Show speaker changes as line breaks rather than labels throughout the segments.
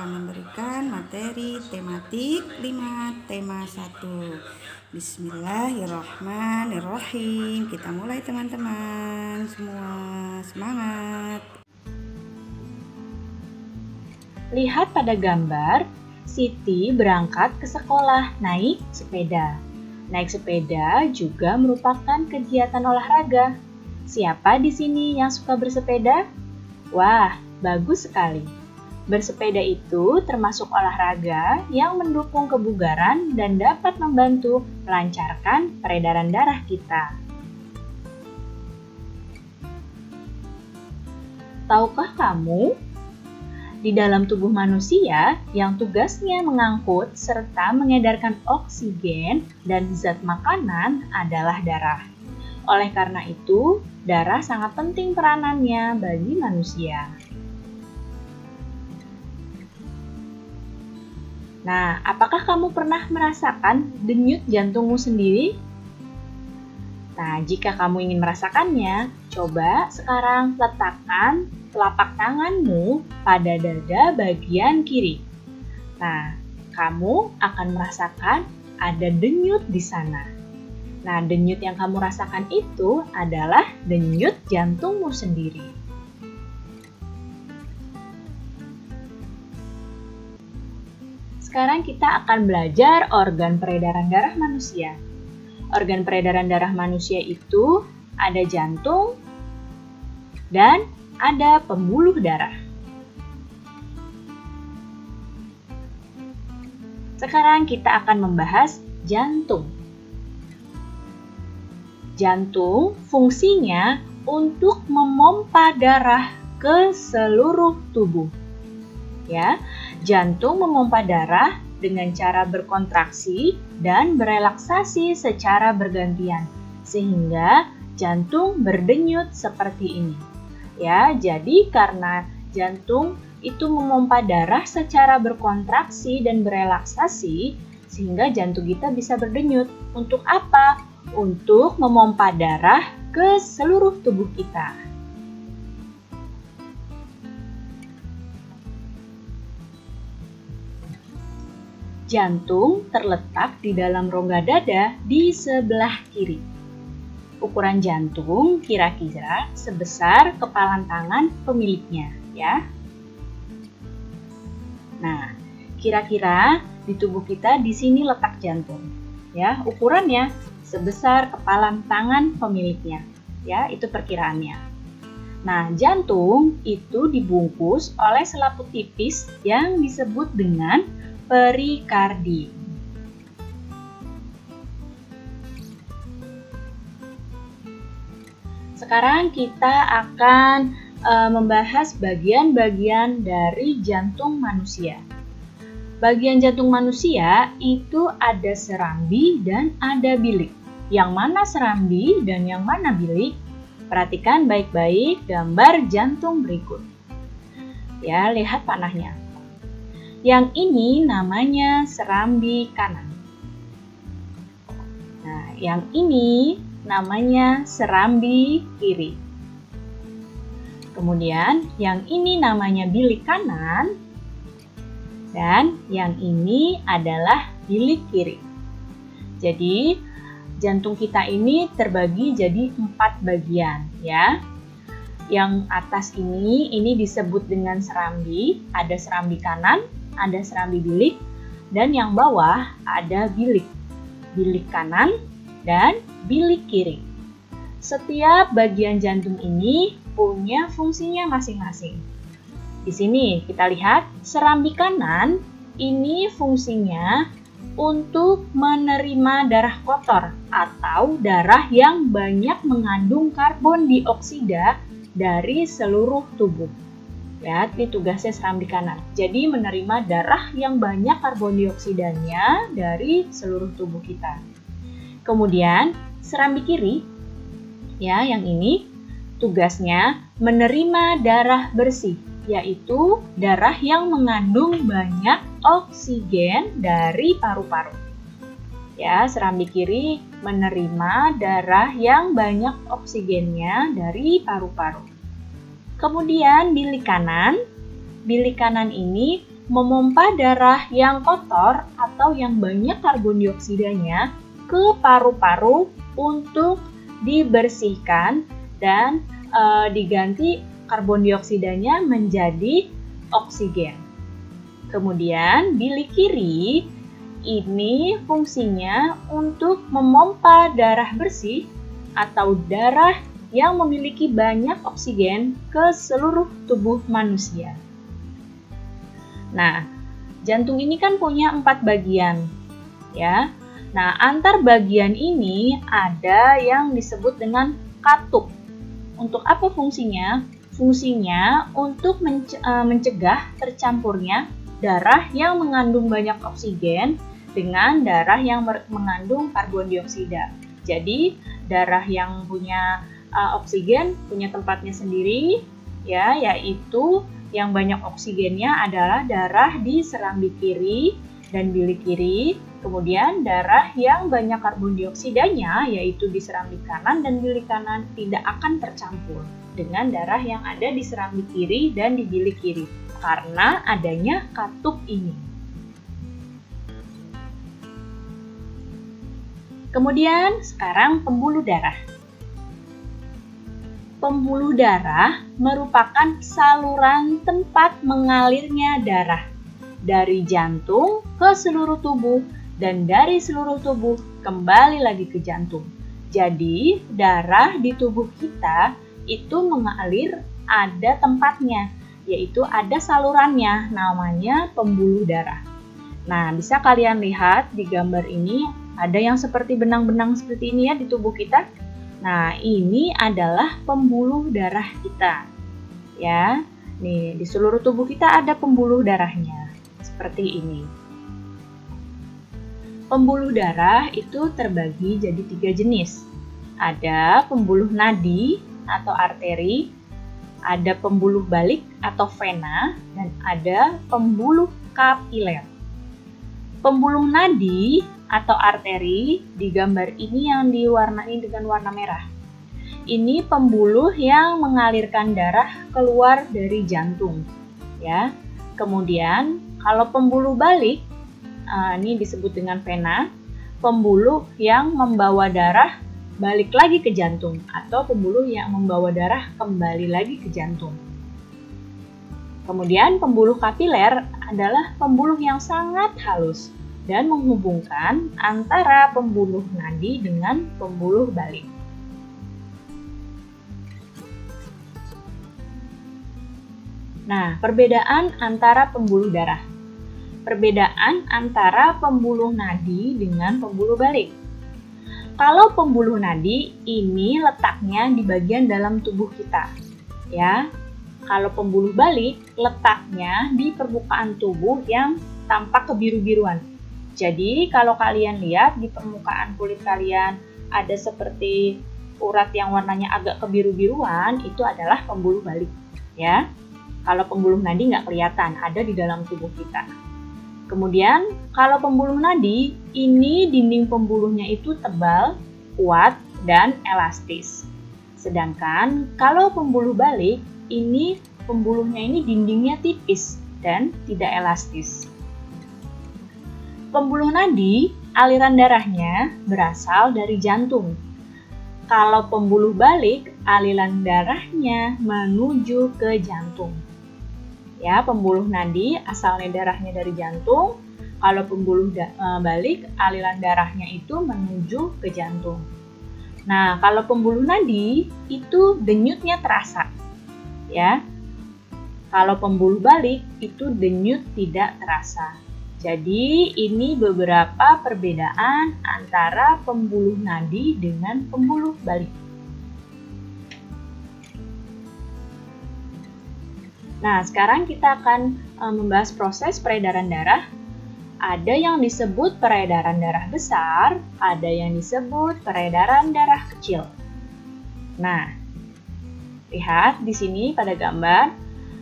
akan memberikan materi tematik 5 tema 1. Bismillahirrahmanirrahim. Kita mulai teman-teman semua. Semangat.
Lihat pada gambar, Siti berangkat ke sekolah naik sepeda. Naik sepeda juga merupakan kegiatan olahraga. Siapa di sini yang suka bersepeda? Wah, bagus sekali. Bersepeda itu termasuk olahraga yang mendukung kebugaran dan dapat membantu melancarkan peredaran darah kita. Tahukah kamu, di dalam tubuh manusia yang tugasnya mengangkut serta mengedarkan oksigen dan zat makanan adalah darah. Oleh karena itu, darah sangat penting peranannya bagi manusia. Nah, apakah kamu pernah merasakan denyut jantungmu sendiri? Nah, jika kamu ingin merasakannya, coba sekarang letakkan telapak tanganmu pada dada bagian kiri. Nah, kamu akan merasakan ada denyut di sana. Nah, denyut yang kamu rasakan itu adalah denyut jantungmu sendiri. Sekarang kita akan belajar organ peredaran darah manusia. Organ peredaran darah manusia itu ada jantung dan ada pembuluh darah. Sekarang kita akan membahas jantung. Jantung fungsinya untuk memompa darah ke seluruh tubuh. Ya, jantung memompa darah dengan cara berkontraksi dan berelaksasi secara bergantian, sehingga jantung berdenyut seperti ini. Ya, jadi karena jantung itu memompa darah secara berkontraksi dan berelaksasi, sehingga jantung kita bisa berdenyut. Untuk apa? Untuk memompa darah ke seluruh tubuh kita. Jantung terletak di dalam rongga dada di sebelah kiri. Ukuran jantung kira-kira sebesar kepalan tangan pemiliknya, ya. Nah, kira-kira di tubuh kita di sini letak jantung, ya. Ukurannya sebesar kepalan tangan pemiliknya, ya. Itu perkiraannya. Nah, jantung itu dibungkus oleh selaput tipis yang disebut dengan perikardium. Sekarang kita akan membahas bagian-bagian dari jantung manusia. Bagian jantung manusia itu ada serambi dan ada bilik. Yang mana serambi dan yang mana bilik? Perhatikan baik-baik gambar jantung berikut. Ya, lihat panahnya. Yang ini namanya serambi kanan. Nah, yang ini namanya serambi kiri. Kemudian yang ini namanya bilik kanan dan yang ini adalah bilik kiri. Jadi jantung kita ini terbagi jadi 4 bagian, ya. Yang atas ini disebut dengan serambi, ada serambi kanan, ada serambi bilik, dan yang bawah ada bilik. Bilik kanan dan bilik kiri. Setiap bagian jantung ini punya fungsinya masing-masing. Di sini kita lihat serambi kanan ini fungsinya untuk menerima darah kotor atau darah yang banyak mengandung karbon dioksida dari seluruh tubuh. Ya, ini tugasnya serambi kanan. Jadi menerima darah yang banyak karbon dioksidanya dari seluruh tubuh kita. Kemudian serambi kiri, ya, yang ini tugasnya menerima darah bersih, yaitu darah yang mengandung banyak oksigen dari paru-paru. Ya, serambi kiri menerima darah yang banyak oksigennya dari paru-paru. Kemudian bilik kanan ini memompa darah yang kotor atau yang banyak karbon dioksidanya ke paru-paru untuk dibersihkan dan diganti karbon dioksidanya menjadi oksigen. Kemudian bilik kiri ini fungsinya untuk memompa darah bersih atau darah yang memiliki banyak oksigen ke seluruh tubuh manusia. Nah, jantung ini kan punya 4 bagian, ya. Nah, antar bagian ini ada yang disebut dengan katup. Untuk apa fungsinya? Fungsinya untuk mencegah tercampurnya darah yang mengandung banyak oksigen dengan darah yang mengandung karbon dioksida. Jadi, darah yang punya oksigen punya tempatnya sendiri, ya, yaitu yang banyak oksigennya adalah darah di serambi kiri dan bilik kiri. Kemudian darah yang banyak karbon dioksidanya, yaitu di serambi kanan dan bilik kanan, tidak akan tercampur dengan darah yang ada di serambi kiri dan di bilik kiri karena adanya katup ini. Kemudian sekarang pembuluh darah. Pembuluh darah merupakan saluran tempat mengalirnya darah dari jantung ke seluruh tubuh dan dari seluruh tubuh kembali lagi ke jantung. Jadi, darah di tubuh kita itu mengalir ada tempatnya, yaitu ada salurannya, namanya pembuluh darah. Nah, bisa kalian lihat di gambar ini ada yang seperti benang-benang seperti ini ya di tubuh kita. Nah, ini adalah pembuluh darah kita. Ya. Nih, di seluruh tubuh kita ada pembuluh darahnya. Seperti ini. Pembuluh darah itu terbagi jadi 3 jenis. Ada pembuluh nadi atau arteri, ada pembuluh balik atau vena, dan ada pembuluh kapiler. Pembuluh nadi atau arteri di gambar ini yang diwarnai dengan warna merah. Ini pembuluh yang mengalirkan darah keluar dari jantung, ya. Kemudian kalau pembuluh balik, ini disebut dengan vena, pembuluh yang membawa darah balik lagi ke jantung atau pembuluh yang membawa darah kembali lagi ke jantung. Kemudian pembuluh kapiler adalah pembuluh yang sangat halus dan menghubungkan antara pembuluh nadi dengan pembuluh balik. Nah, perbedaan antara pembuluh darah. Perbedaan antara pembuluh nadi dengan pembuluh balik. Kalau pembuluh nadi ini letaknya di bagian dalam tubuh kita, ya. Kalau pembuluh balik letaknya di permukaan tubuh yang tampak kebiru-biruan. Jadi kalau kalian lihat di permukaan kulit kalian ada seperti urat yang warnanya agak kebiru-biruan, itu adalah pembuluh balik, ya. Kalau pembuluh nadi nggak kelihatan, ada di dalam tubuh kita. Kemudian kalau pembuluh nadi, ini dinding pembuluhnya itu tebal, kuat, dan elastis. Sedangkan kalau pembuluh balik, ini pembuluhnya ini dindingnya tipis dan tidak elastis. Pembuluh nadi, aliran darahnya berasal dari jantung. Kalau pembuluh balik, aliran darahnya menuju ke jantung. Ya, pembuluh nadi asalnya darahnya dari jantung. Kalau pembuluh balik, aliran darahnya itu menuju ke jantung. Nah, kalau pembuluh nadi itu denyutnya terasa. Ya. Kalau pembuluh balik itu denyut tidak terasa. Jadi, ini beberapa perbedaan antara pembuluh nadi dengan pembuluh balik. Nah, sekarang kita akan membahas proses peredaran darah. Ada yang disebut peredaran darah besar, ada yang disebut peredaran darah kecil. Nah, lihat di sini pada gambar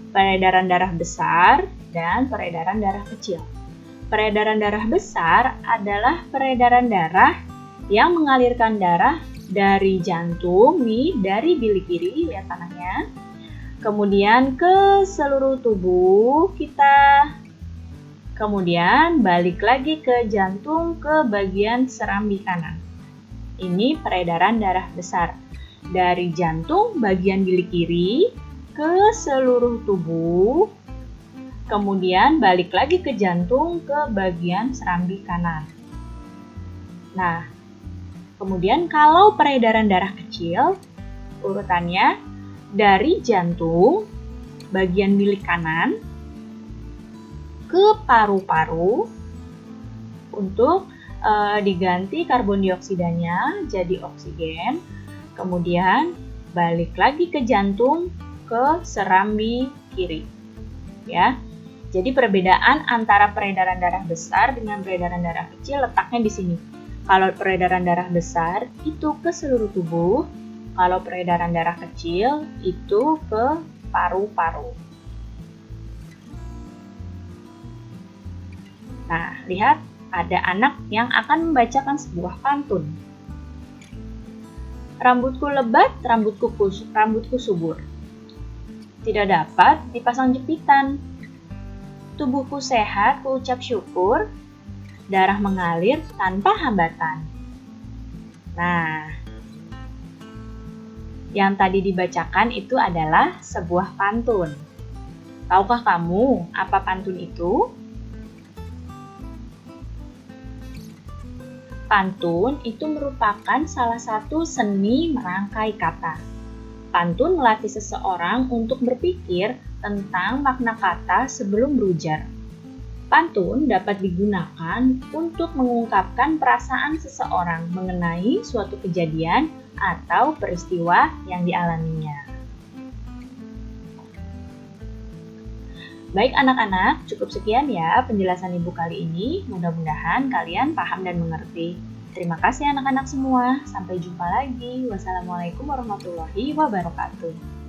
peredaran darah besar dan peredaran darah kecil. Peredaran darah besar adalah peredaran darah yang mengalirkan darah dari jantung, nih, dari bilik kiri, lihat panahnya, kemudian ke seluruh tubuh kita, Kemudian balik lagi ke jantung ke bagian serambi kanan. Ini peredaran darah besar. Dari jantung bagian bilik kiri ke seluruh tubuh. Kemudian balik lagi ke jantung ke bagian serambi kanan. Nah, kemudian kalau peredaran darah kecil, urutannya dari jantung bagian bilik kanan ke paru-paru untuk diganti karbon dioksidanya jadi oksigen, kemudian balik lagi ke jantung ke serambi kiri. Ya. Jadi perbedaan antara peredaran darah besar dengan peredaran darah kecil letaknya di sini. Kalau peredaran darah besar itu ke seluruh tubuh, kalau peredaran darah kecil itu ke paru-paru. Nah, lihat ada anak yang akan membacakan sebuah pantun. Rambutku lebat, rambutku subur. Tidak dapat dipasang jepitan. Tubuhku sehat, kuucap syukur. Darah mengalir tanpa hambatan. Nah, yang tadi dibacakan itu adalah sebuah pantun. Tahukah kamu apa pantun itu? Pantun itu merupakan salah satu seni merangkai kata. Pantun melatih seseorang untuk berpikir tentang makna kata sebelum berujar. Pantun dapat digunakan untuk mengungkapkan perasaan seseorang mengenai suatu kejadian atau peristiwa yang dialaminya. Baik anak-anak, cukup sekian ya penjelasan Ibu kali ini. Mudah-mudahan kalian paham dan mengerti. Terima kasih anak-anak semua. Sampai jumpa lagi. Wassalamualaikum warahmatullahi wabarakatuh.